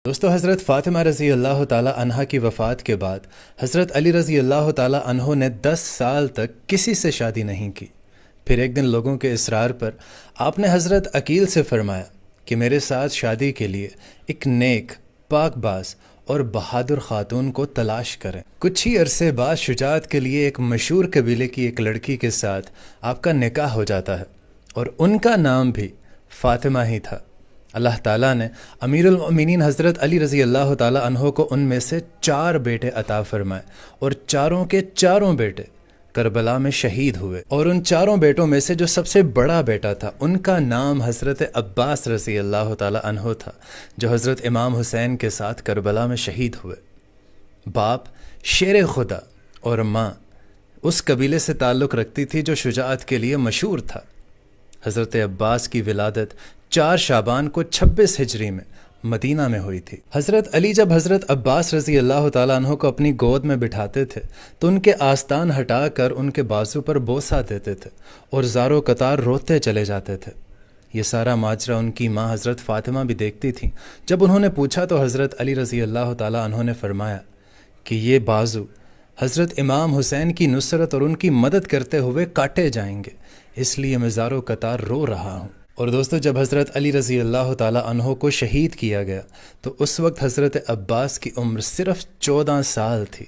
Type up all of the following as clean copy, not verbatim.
دوستو حضرت فاطمہ رضی اللہ تعالی عنہا کی وفات کے بعد حضرت علی رضی اللہ تعالی عنہ نے 10 سال تک کسی سے شادی نہیں کی۔ پھر ایک دن لوگوں کے اصرار پر آپ نے حضرت عقیل سے فرمایا کہ میرے ساتھ شادی کے لیے ایک نیک، پاک باز اور بہادر خاتون کو تلاش کریں۔ کچھ ہی عرصے بعد شجاعت کے لیے ایک مشہور قبیلے کی ایک لڑکی کے ساتھ آپ کا نکاح ہو جاتا ہے اور ان کا نام بھی فاطمہ ہی تھا۔ اللہ تعالیٰ نے امیر المؤمنین حضرت علی رضی اللہ تعالیٰ عنہ کو ان میں سے 4 بیٹے عطا فرمائے اور چاروں کے چاروں بیٹے کربلا میں شہید ہوئے، اور ان 4 بیٹوں میں سے جو سب سے بڑا بیٹا تھا ان کا نام حضرت عباس رضی اللہ تعالیٰ عنہ تھا، جو حضرت امام حسین کے ساتھ کربلا میں شہید ہوئے۔ باپ شیر خدا اور ماں اس قبیلے سے تعلق رکھتی تھی جو شجاعت کے لیے مشہور تھا۔ حضرت عباس کی ولادت 4 شعبان کو 26 ہجری میں مدینہ میں ہوئی تھی۔ حضرت علی جب حضرت عباس رضی اللہ تعالیٰ عنہ کو اپنی گود میں بٹھاتے تھے تو ان کے آستان ہٹا کر ان کے بازو پر بوسہ دیتے تھے اور زارو قطار روتے چلے جاتے تھے۔ یہ سارا ماجرا ان کی ماں حضرت فاطمہ بھی دیکھتی تھیں۔ جب انہوں نے پوچھا تو حضرت علی رضی اللہ تعالیٰ عنہ نے فرمایا کہ یہ بازو حضرت امام حسین کی نصرت اور ان کی مدد کرتے ہوئے کاٹے جائیں گے، اس لیے میں زارو قطار رو رہا ہوں۔ اور دوستو، جب حضرت علی رضی اللہ تعالیٰ عنہ کو شہید کیا گیا تو اس وقت حضرت عباس کی عمر صرف 14 سال تھی۔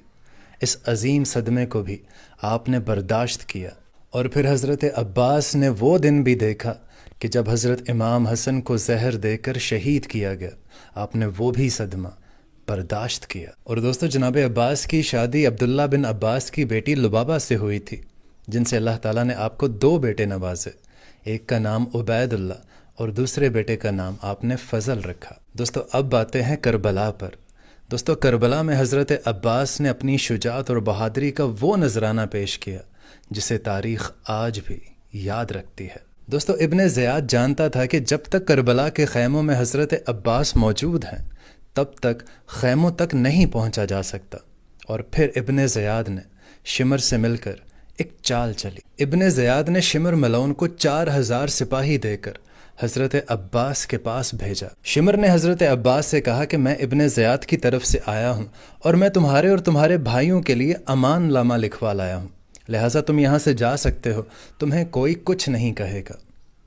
اس عظیم صدمے کو بھی آپ نے برداشت کیا، اور پھر حضرت عباس نے وہ دن بھی دیکھا کہ جب حضرت امام حسن کو زہر دے کر شہید کیا گیا، آپ نے وہ بھی صدمہ برداشت کیا۔ اور دوستو، جناب عباس کی شادی عبداللہ بن عباس کی بیٹی لبابہ سے ہوئی تھی، جن سے اللہ تعالیٰ نے آپ کو 2 بیٹے نوازے۔ ایک کا نام عبید اللہ اور دوسرے بیٹے کا نام آپ نے فضل رکھا۔ دوستو، اب باتیں ہیں کربلا پر۔ دوستو، کربلا میں حضرت عباس نے اپنی شجاعت اور بہادری کا وہ نذرانہ پیش کیا جسے تاریخ آج بھی یاد رکھتی ہے۔ دوستو، ابن زیاد جانتا تھا کہ جب تک کربلا کے خیموں میں حضرت عباس موجود ہیں تب تک خیموں تک نہیں پہنچا جا سکتا، اور پھر ابن زیاد نے شمر سے مل کر ایک چال چلی۔ ابن زیاد نے شمر ملعون کو 4000 سپاہی دے کر حضرت عباس کے پاس بھیجا۔ شمر نے حضرت عباس سے کہا کہ میں ابن زیاد کی طرف سے آیا ہوں اور میں تمہارے اور تمہارے بھائیوں کے لیے امان نامہ لکھوا لایا ہوں، لہٰذا تم یہاں سے جا سکتے ہو، تمہیں کوئی کچھ نہیں کہے گا۔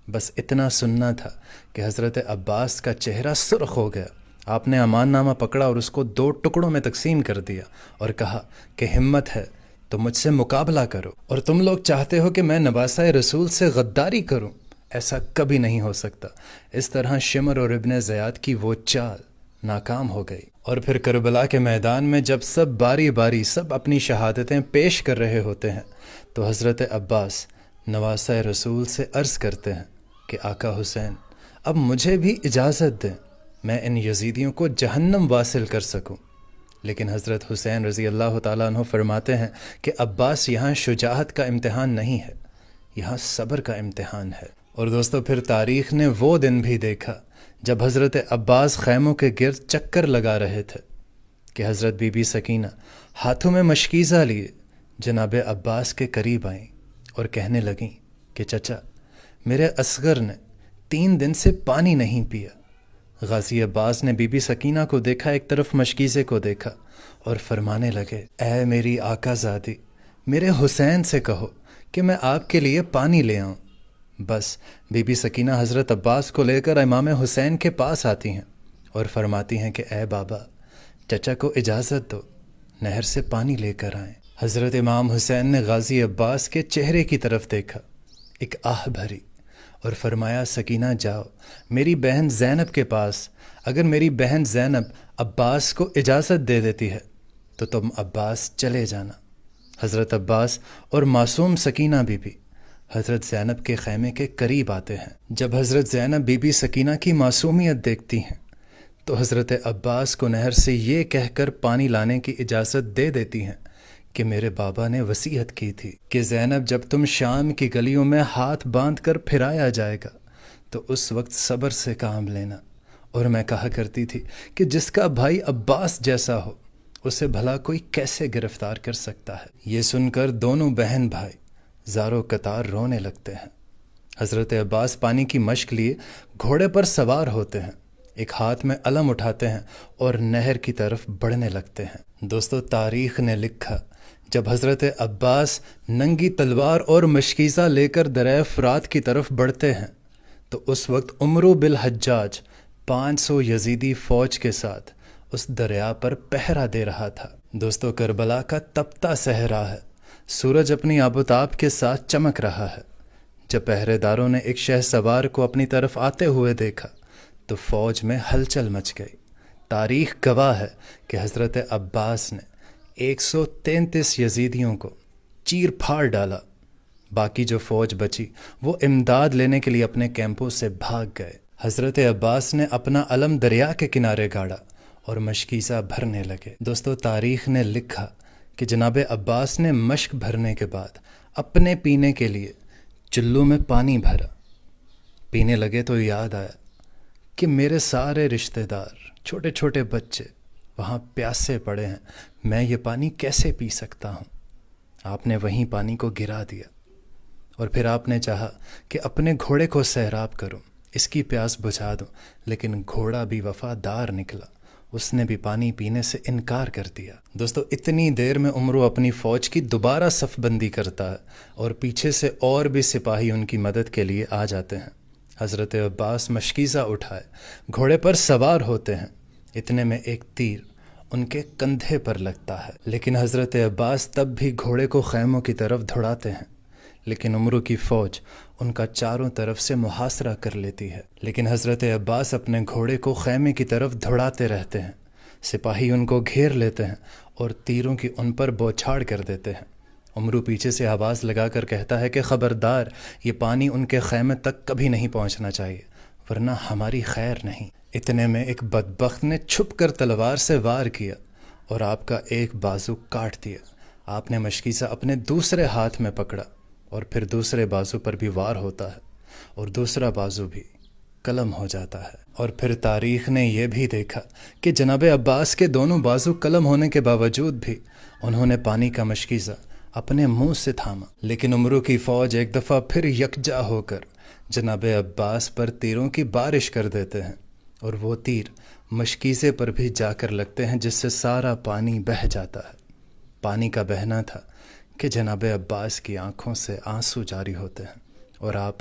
بس اتنا سننا تھا کہ حضرت عباس کا چہرہ سرخ ہو گیا۔ آپ نے امان نامہ پکڑا اور اس کو 2 ٹکڑوں میں تقسیم کر دیا اور کہا کہ ہمت ہے تو مجھ سے مقابلہ کرو، اور تم لوگ چاہتے ہو کہ میں نواسہ رسول سے غداری کروں، ایسا کبھی نہیں ہو سکتا۔ اس طرح شمر اور ابن زیاد کی وہ چال ناکام ہو گئی، اور پھر کربلا کے میدان میں جب سب باری باری سب اپنی شہادتیں پیش کر رہے ہوتے ہیں تو حضرت عباس نواسہ رسول سے عرض کرتے ہیں کہ آقا حسین، اب مجھے بھی اجازت دیں، میں ان یزیدیوں کو جہنم واصل کر سکوں۔ لیکن حضرت حسین رضی اللہ تعالیٰ عنہ فرماتے ہیں کہ عباس، یہاں شجاعت کا امتحان نہیں ہے، یہاں صبر کا امتحان ہے۔ اور دوستو، پھر تاریخ نے وہ دن بھی دیکھا جب حضرت عباس خیموں کے گرد چکر لگا رہے تھے کہ حضرت بی بی سکینہ ہاتھوں میں مشکیزہ لیے جناب عباس کے قریب آئیں اور کہنے لگیں کہ چچا، میرے اصغر نے 3 دن سے پانی نہیں پیا۔ غازی عباس نے بی بی سکینہ کو دیکھا، ایک طرف مشکیزے کو دیکھا، اور فرمانے لگے، اے میری آقا زادی، میرے حسین سے کہو کہ میں آپ کے لیے پانی لے آؤں۔ بس بی بی سکینہ حضرت عباس کو لے کر امام حسین کے پاس آتی ہیں اور فرماتی ہیں کہ اے بابا، چچا کو اجازت دو، نہر سے پانی لے کر آئیں۔ حضرت امام حسین نے غازی عباس کے چہرے کی طرف دیکھا، ایک آہ بھری، اور فرمایا، سکینہ جاؤ میری بہن زینب کے پاس، اگر میری بہن زینب عباس کو اجازت دے دیتی ہے تو تم عباس چلے جانا۔ حضرت عباس اور معصوم سکینہ بی بی حضرت زینب کے خیمے کے قریب آتے ہیں۔ جب حضرت زینب بی بی سکینہ کی معصومیت دیکھتی ہیں تو حضرت عباس کو نہر سے یہ کہہ کر پانی لانے کی اجازت دے دیتی ہیں کہ میرے بابا نے وصیت کی تھی کہ زینب، جب تم شام کی گلیوں میں ہاتھ باندھ کر پھرایا جائے گا تو اس وقت صبر سے کام لینا، اور میں کہا کرتی تھی کہ جس کا بھائی عباس جیسا ہو اسے بھلا کوئی کیسے گرفتار کر سکتا ہے۔ یہ سن کر دونوں بہن بھائی زارو قطار رونے لگتے ہیں۔ حضرت عباس پانی کی مشق لیے گھوڑے پر سوار ہوتے ہیں ایک ہاتھ میں علم اٹھاتے ہیں اور نہر کی طرف بڑھنے لگتے ہیں۔ دوستو تاریخ نے لکھا جب حضرت عباس ننگی تلوار اور مشکیزہ لے کر دریائے فرات کی طرف بڑھتے ہیں تو اس وقت عمرو بالحجاج 500 یزیدی فوج کے ساتھ اس دریا پر پہرا دے رہا تھا۔ دوستو کربلا کا تپتا صحرا ہے، سورج اپنی آب و تاب کے ساتھ چمک رہا ہے۔ جب پہرے داروں نے ایک شہ سوار کو اپنی طرف آتے ہوئے دیکھا تو فوج میں ہلچل مچ گئی۔ تاریخ گواہ ہے کہ حضرت عباس نے 133 یزیدیوں کو چیر پھاڑ ڈالا۔ باقی جو فوج بچی وہ امداد لینے کے لیے اپنے کیمپوں سے بھاگ گئے۔ حضرت عباس نے اپنا علم دریا کے کنارے گاڑا اور مشکیزہ بھرنے لگے۔ دوستو تاریخ نے لکھا کہ جناب عباس نے مشک بھرنے کے بعد اپنے پینے کے لیے چلو میں پانی بھرا۔ پینے لگے تو یاد آیا کہ میرے سارے رشتہ دار، چھوٹے چھوٹے بچے وہاں پیاسے پڑے ہیں، میں یہ پانی کیسے پی سکتا ہوں؟ آپ نے وہیں پانی کو گرا دیا اور پھر آپ نے چاہا کہ اپنے گھوڑے کو سیراب کروں، اس کی پیاس بجھا دوں، لیکن گھوڑا بھی وفادار نکلا، اس نے بھی پانی پینے سے انکار کر دیا۔ دوستو اتنی دیر میں عمرو اپنی فوج کی دوبارہ صف بندی کرتا ہے اور پیچھے سے اور بھی سپاہی ان کی مدد کے لیے آ جاتے ہیں۔ حضرت عباس مشکیزہ اٹھائے گھوڑے پر سوار ہوتے ہیں، اتنے میں ایک تیر ان کے کندھے پر لگتا ہے، لیکن حضرت عباس تب بھی گھوڑے کو خیموں کی طرف دھڑاتے ہیں، لیکن عمرو کی فوج ان کا چاروں طرف سے محاصرہ کر لیتی ہے۔ لیکن حضرت عباس اپنے گھوڑے کو خیمے کی طرف دھڑاتے رہتے ہیں، سپاہی ان کو گھیر لیتے ہیں اور تیروں کی ان پر بوچھاڑ کر دیتے ہیں۔ عمرو پیچھے سے آواز لگا کر کہتا ہے کہ خبردار، یہ پانی ان کے خیمے تک کبھی نہیں پہنچنا چاہیے ورنہ ہماری خیر نہیں۔ اتنے میں ایک بدبخت نے چھپ کر تلوار سے وار کیا اور آپ کا ایک بازو کاٹ دیا۔ آپ نے مشکیزہ اپنے دوسرے ہاتھ میں پکڑا اور پھر دوسرے بازو پر بھی وار ہوتا ہے اور دوسرا بازو بھی قلم ہو جاتا ہے۔ اور پھر تاریخ نے یہ بھی دیکھا کہ جناب عباس کے دونوں بازو قلم ہونے کے باوجود بھی انہوں نے پانی کا مشکیزہ اپنے منہ سے تھاما، لیکن عمرو کی فوج ایک دفعہ پھر یکجا ہو کر جناب عباس پر تیروں کی بارش کر دیتے ہیں اور وہ تیر مشکیزے پر بھی جا کر لگتے ہیں، جس سے سارا پانی بہہ جاتا ہے۔ پانی کا بہنا تھا کہ جناب عباس کی آنکھوں سے آنسو جاری ہوتے ہیں اور آپ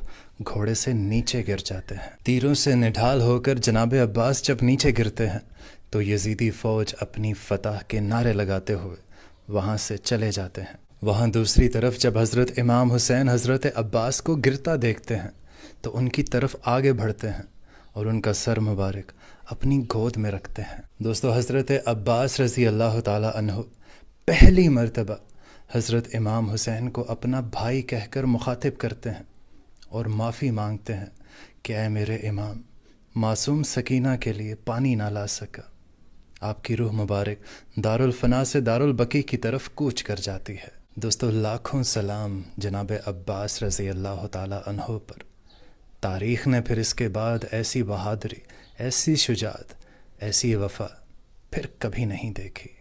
گھوڑے سے نیچے گر جاتے ہیں۔ تیروں سے نڈھال ہو کر جناب عباس جب نیچے گرتے ہیں تو یزیدی فوج اپنی فتح کے نعرے لگاتے ہوئے وہاں سے چلے جاتے ہیں۔ وہاں دوسری طرف جب حضرت امام حسین حضرت عباس کو گرتا دیکھتے ہیں تو ان کی طرف آگے بڑھتے ہیں اور ان کا سر مبارک اپنی گود میں رکھتے ہیں۔ دوستو حضرت عباس رضی اللہ تعالی عنہ پہلی مرتبہ حضرت امام حسین کو اپنا بھائی کہہ کر مخاطب کرتے ہیں اور معافی مانگتے ہیں کہ اے میرے امام، معصوم سکینہ کے لیے پانی نہ لا سکا۔ آپ کی روح مبارک دارالفنا سے دارالبقیع کی طرف کوچ کر جاتی ہے۔ دوستو لاکھوں سلام جناب عباس رضی اللہ تعالی عنہ پر۔ تاریخ نے پھر اس کے بعد ایسی بہادری، ایسی شجاعت، ایسی وفا پھر کبھی نہیں دیکھی۔